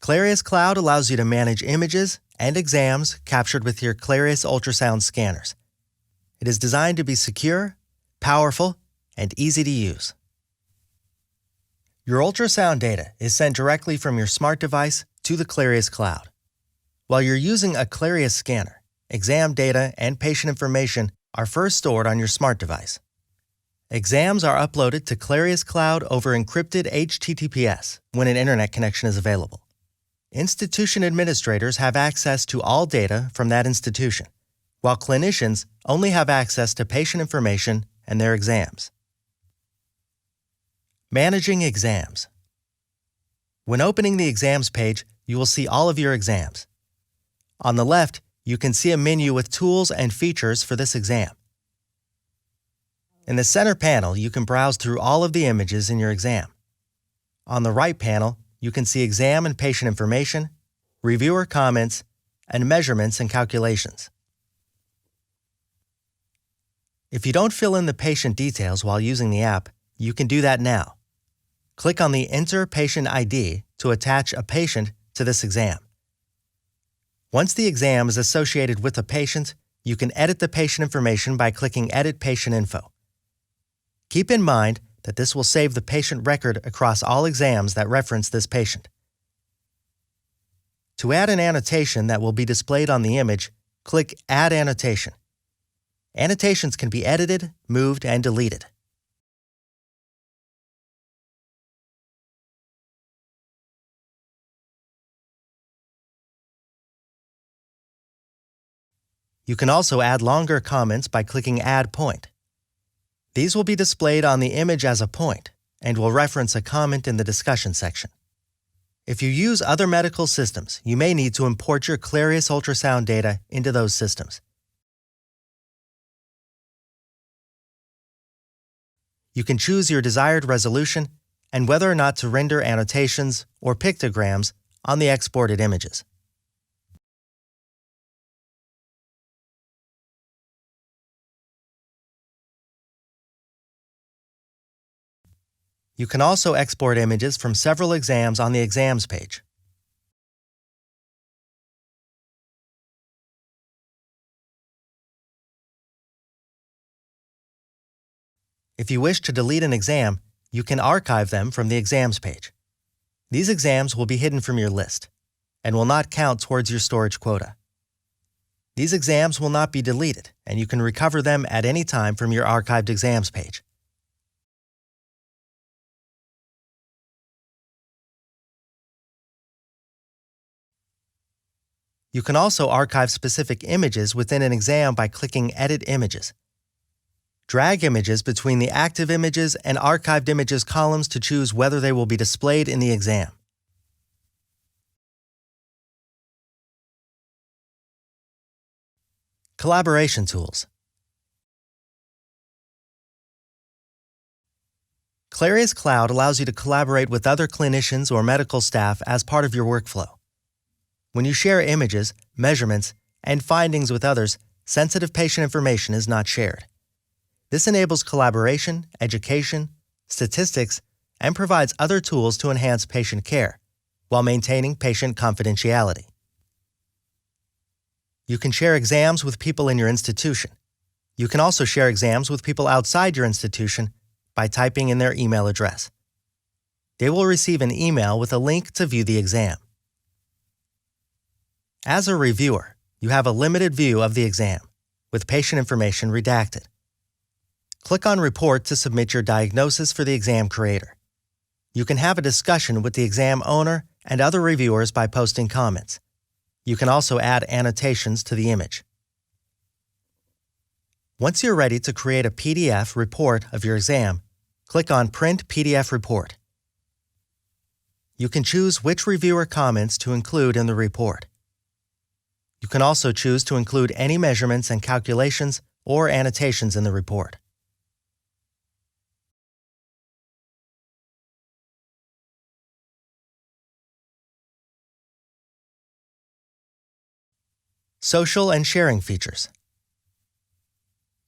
Clarius Cloud allows you to manage images and exams captured with your Clarius Ultrasound scanners. It is designed to be secure, powerful, and easy to use. Your ultrasound data is sent directly from your smart device to the Clarius Cloud. While you're using a Clarius scanner, exam data and patient information are first stored on your smart device. Exams are uploaded to Clarius Cloud over encrypted HTTPS when an internet connection is available. Institution administrators have access to all data from that institution, while clinicians only have access to patient information and their exams. Managing exams. When opening the exams page, you will see all of your exams. On the left, you can see a menu with tools and features for this exam. In the center panel, you can browse through all of the images in your exam. On the right panel, you can see exam and patient information, reviewer comments, and measurements and calculations. If you don't fill in the patient details while using the app, you can do that now. Click on the Enter Patient ID to attach a patient to this exam. Once the exam is associated with a patient, you can edit the patient information by clicking Edit Patient Info. Keep in mind that this will save the patient record across all exams that reference this patient. To add an annotation that will be displayed on the image, click Add Annotation. Annotations can be edited, moved, and deleted. You can also add longer comments by clicking Add Point. These will be displayed on the image as a point and will reference a comment in the discussion section. If you use other medical systems, you may need to import your Clarius ultrasound data into those systems. You can choose your desired resolution and whether or not to render annotations or pictograms on the exported images. You can also export images from several exams on the exams page. If you wish to delete an exam, you can archive them from the exams page. These exams will be hidden from your list and will not count towards your storage quota. These exams will not be deleted, and you can recover them at any time from your archived exams page. You can also archive specific images within an exam by clicking Edit Images. Drag images between the active images and archived images columns to choose whether they will be displayed in the exam. Collaboration tools. Clarius Cloud allows you to collaborate with other clinicians or medical staff as part of your workflow. When you share images, measurements, and findings with others, sensitive patient information is not shared. This enables collaboration, education, statistics, and provides other tools to enhance patient care while maintaining patient confidentiality. You can share exams with people in your institution. You can also share exams with people outside your institution by typing in their email address. They will receive an email with a link to view the exam. As a reviewer, you have a limited view of the exam, with patient information redacted. Click on Report to submit your diagnosis for the exam creator. You can have a discussion with the exam owner and other reviewers by posting comments. You can also add annotations to the image. Once you're ready to create a PDF report of your exam, click on Print PDF Report. You can choose which reviewer comments to include in the report. You can also choose to include any measurements and calculations or annotations in the report. Social and sharing features.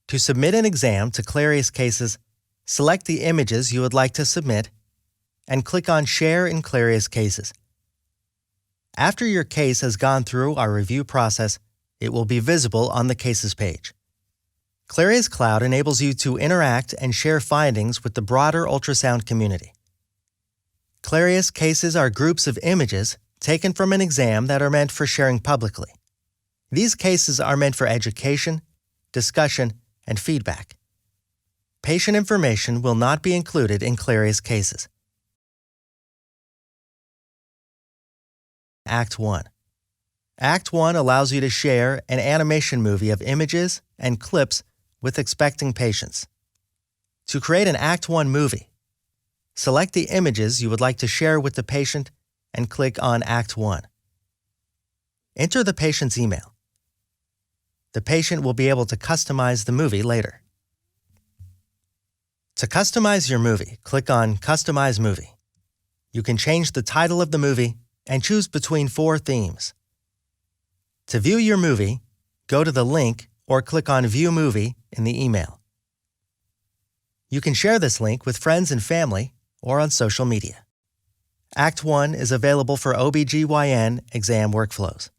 To submit an exam to Clarius Cases, select the images you would like to submit and click on Share in Clarius Cases. After your case has gone through our review process, it will be visible on the Cases page. Clarius Cloud enables you to interact and share findings with the broader ultrasound community. Clarius cases are groups of images taken from an exam that are meant for sharing publicly. These cases are meant for education, discussion, and feedback. Patient information will not be included in Clarius cases. Act 1. Act 1 allows you to share an animation movie of images and clips with expecting patients. To create an Act 1 movie, select the images you would like to share with the patient and click on Act 1. Enter the patient's email. The patient will be able to customize the movie later. To customize your movie, click on Customize Movie. You can change the title of the movie and choose between 4 themes. To view your movie, go to the link or click on View Movie in the email. You can share this link with friends and family or on social media. Act 1 is available for OB/GYN exam workflows.